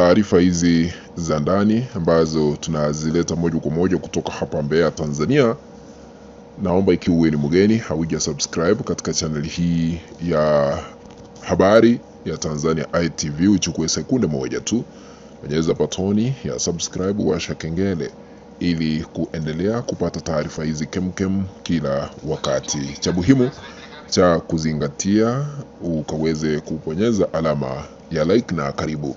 Taarifa hizi za ndani ambazo tunazileta moja kwa moja kutoka hapa Mbeya, Tanzania. Naomba ikiwa wewe ni mgeni hauja subscribe katika channel hii ya habari ya Tanzania ITV, uchukue sekunde moja tu, bonyeza batoni ya subscribe, washa kengele ili kuendelea kupata taarifa hizi kemkem kila wakati. Cha muhimu cha kuzingatia, ukaweze kubonyeza alama ya like na karibu.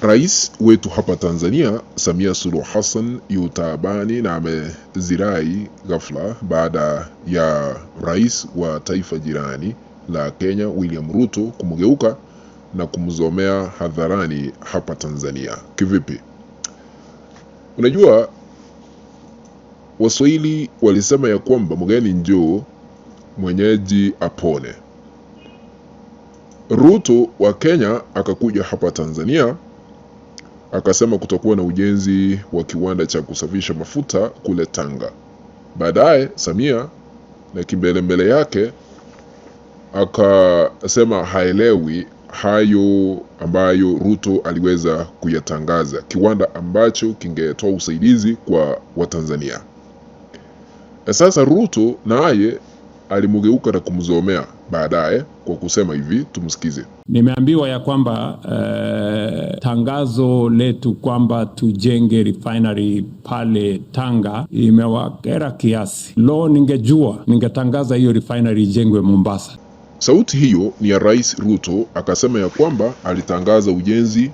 Rais wetu hapa Tanzania Samia Suluhu Hassan yutabani na amezirai ghafla baada ya rais wa taifa jirani la Kenya William Ruto kumgeuka na kumzomea hadharani hapa Tanzania. Kivipi? Unajua, Waswahili walisema ya kwamba mgeni njoo mwenyeji apone. Ruto wa Kenya akakuja hapa Tanzania akasema kutakuwa na ujenzi wa kiwanda cha kusafisha mafuta kule Tanga. Baadaye Samia na kimbelembele yake akasema haelewi hayo ambayo Ruto aliweza kuyatangaza, kiwanda ambacho kingetoa usaidizi kwa Watanzania. Sasa Ruto naye alimugeuka na kumzomea baadaye kwa kusema hivi, tumsikize. Nimeambiwa ya kwamba tangazo letu kwamba tujenge refinery pale Tanga imewakera kiasi. Ningejua ningetangaza hiyo refinery ijengwe Mombasa. Sauti hiyo ni ya Rais Ruto, akasema ya kwamba alitangaza ujenzi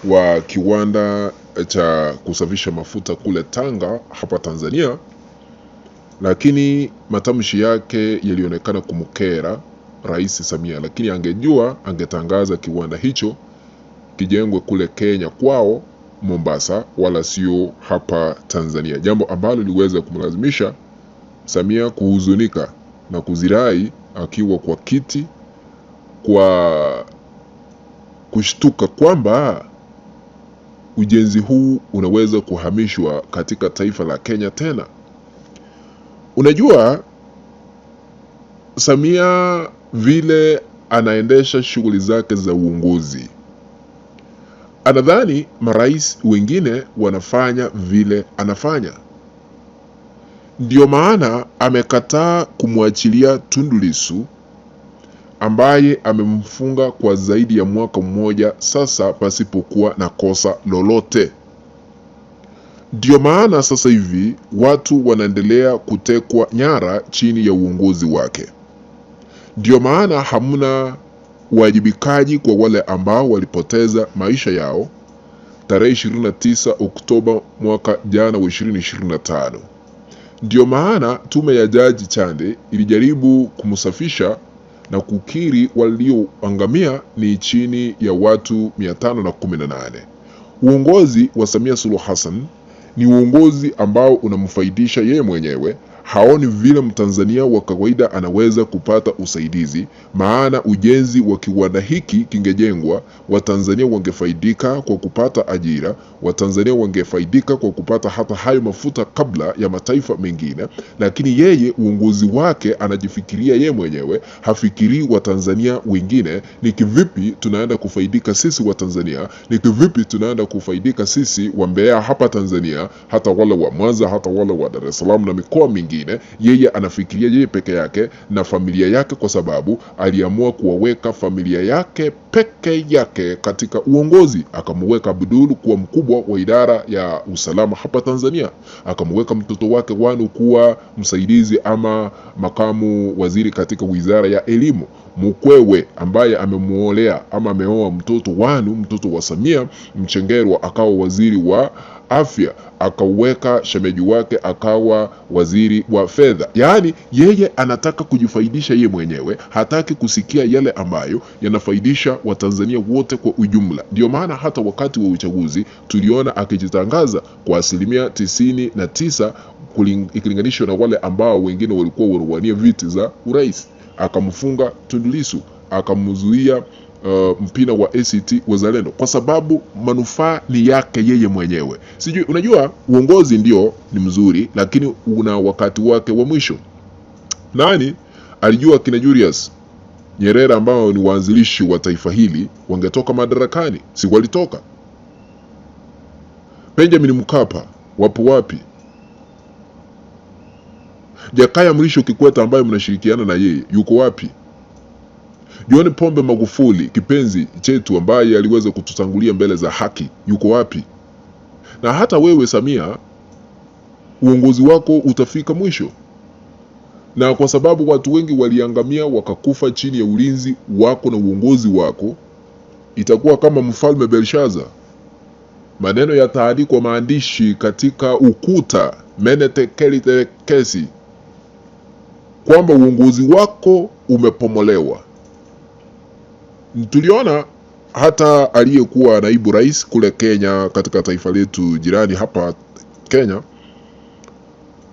wa kiwanda cha kusafisha mafuta kule Tanga hapa Tanzania, lakini matamshi yake yalionekana kumkera Rais Samia, lakini angejua angetangaza kiwanda hicho kijengwe kule Kenya kwao Mombasa, wala sio hapa Tanzania, jambo ambalo liweza kumlazimisha Samia kuhuzunika na kuzirai akiwa kwa kiti, kwa kushtuka kwamba ujenzi huu unaweza kuhamishwa katika taifa la Kenya tena. Unajua, Samia vile anaendesha shughuli zake za uongozi, anadhani marais wengine wanafanya vile anafanya. Ndio maana amekataa kumwachilia Tundu Lissu ambaye amemfunga kwa zaidi ya mwaka mmoja sasa pasipokuwa na kosa lolote. Ndio maana sasa hivi watu wanaendelea kutekwa nyara chini ya uongozi wake. Ndio maana hamna uwajibikaji kwa wale ambao walipoteza maisha yao tarehe 29 Oktoba mwaka jana wa 2025. Ndio maana tume ya Jaji Chande ilijaribu kumsafisha na kukiri walioangamia ni chini ya watu 518. Uongozi wa Samia Suluhu Hassan ni uongozi ambao unamfaidisha yeye mwenyewe. Haoni vile Mtanzania wa kawaida anaweza kupata usaidizi, maana ujenzi wa kiwanda hiki kingejengwa, Watanzania wangefaidika kwa kupata ajira, Watanzania wangefaidika kwa kupata hata hayo mafuta kabla ya mataifa mengine. Lakini yeye uongozi wake anajifikiria yeye mwenyewe, hafikiri Watanzania wengine. Ni kivipi tunaenda kufaidika sisi Watanzania? Ni kivipi tunaenda kufaidika sisi wa Mbeya hapa Tanzania, hata wale wa Mwanza, hata wale wa Dar es Salaam na mikoa mingine? Yeye anafikiria yeye peke yake na familia yake, kwa sababu aliamua kuwaweka familia yake peke yake katika uongozi. Akamweka Abdul kuwa mkubwa wa idara ya usalama hapa Tanzania, akamweka mtoto wake Wanu kuwa msaidizi ama makamu waziri katika wizara ya elimu. Mkwewe ambaye amemuolea ama ameoa mtoto Wanu, mtoto wa Samia Mchengerwa, akawa waziri wa afya, akaweka shemeji wake akawa waziri wa fedha. Yaani yeye anataka kujifaidisha yeye mwenyewe, hataki kusikia yale ambayo yanafaidisha Watanzania wote kwa ujumla. Ndio maana hata wakati wa uchaguzi tuliona akijitangaza kwa 99% ikilinganishwa na wale ambao wengine walikuwa wanawania viti za urais. Akamfunga Tundu Lissu, akamzuia mpina wa ACT Wazalendo kwa sababu manufaa ni yake yeye mwenyewe. Sijui, unajua uongozi ndio ni mzuri, lakini una wakati wake wa mwisho. Nani alijua kina Julius Nyerere ambao ni waanzilishi wa taifa hili wangetoka madarakani, si walitoka? Benjamin Mkapa wapo wapi? Jakaya Mrisho Kikwete ambaye mnashirikiana na yeye yuko wapi? John Pombe Magufuli kipenzi chetu ambaye aliweza kututangulia mbele za haki yuko wapi? Na hata wewe Samia, uongozi wako utafika mwisho. Na kwa sababu watu wengi waliangamia wakakufa chini ya ulinzi wako na uongozi wako, itakuwa kama mfalme Belshaza. Maneno yataandikwa maandishi katika ukuta menete kelite kesi kwamba uongozi wako umepomolewa. Tuliona hata aliyekuwa naibu rais kule Kenya, katika taifa letu jirani hapa Kenya,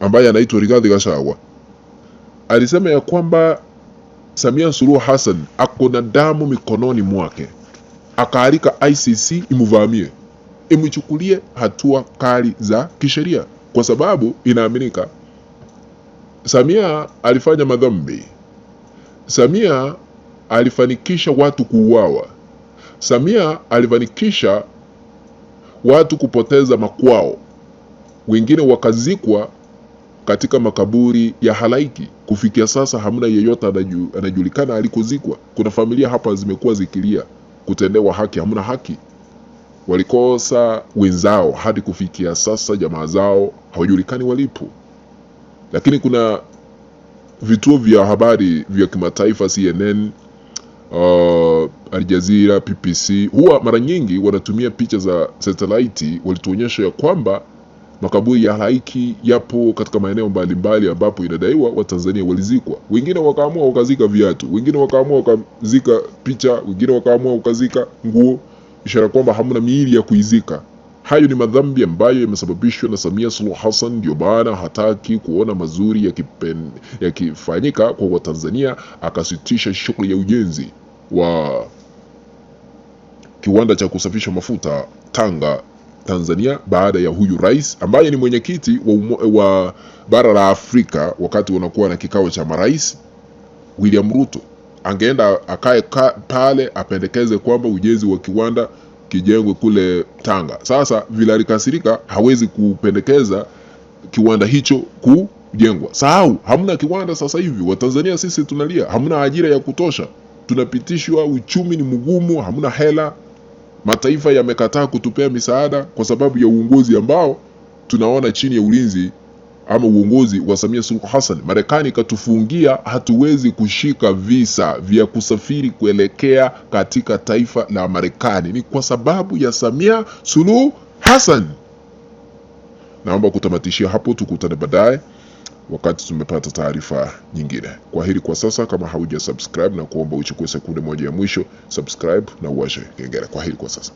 ambaye anaitwa Rigathi Gachagua, alisema ya kwamba Samia Suluhu Hassan ako na damu mikononi mwake, akaalika ICC imuvamie, imchukulie hatua kali za kisheria, kwa sababu inaaminika Samia alifanya madhambi. Samia alifanikisha watu kuuawa. Samia alifanikisha watu kupoteza makwao, wengine wakazikwa katika makaburi ya halaiki. Kufikia sasa hamna yeyote anajulikana alikozikwa. Kuna familia hapa zimekuwa zikilia kutendewa haki, hamna haki. Walikosa wenzao hadi kufikia sasa, jamaa zao hawajulikani walipo. Lakini kuna vituo vya habari vya kimataifa, CNN, Al Jazeera, PPC, huwa mara nyingi wanatumia picha za satellite, walituonyesha ya kwamba makaburi ya halaiki yapo katika maeneo mbalimbali ambapo inadaiwa Watanzania walizikwa. Wengine wakaamua wakazika viatu, wengine wakaamua wakazika picha, wengine wakaamua wakazika nguo, ishara kwamba hamna miili ya kuizika. Hayo ni madhambi ambayo yamesababishwa na Samia Suluhu Hassan. Ndio maana hataki kuona mazuri yakifanyika kwa Watanzania. Akasitisha shughuli ya ujenzi wa kiwanda cha kusafisha mafuta Tanga, Tanzania, baada ya huyu rais ambaye ni mwenyekiti wa bara la Afrika, wakati wanakuwa na kikao cha marais, William Ruto angeenda akae pale apendekeze kwamba ujenzi wa kiwanda kijengwe kule Tanga. Sasa vile alikasirika, hawezi kupendekeza kiwanda hicho kujengwa. Sahau, hamna kiwanda sasa hivi. Watanzania sisi tunalia, hamna ajira ya kutosha, tunapitishwa, uchumi ni mgumu, hamna hela. Mataifa yamekataa kutupea misaada kwa sababu ya uongozi ambao tunaona chini ya ulinzi ama uongozi wa Samia Suluhu Hassan. Marekani katufungia, hatuwezi kushika visa vya kusafiri kuelekea katika taifa la Marekani. Ni kwa sababu ya Samia Suluhu Hassan. Naomba kutamatishia hapo, tukutane baadaye wakati tumepata taarifa nyingine. Kwa hili kwa sasa, kama hauja subscribe na kuomba uchukue sekunde moja ya mwisho, subscribe na uwashe kengele. Kwa hili kwa sasa.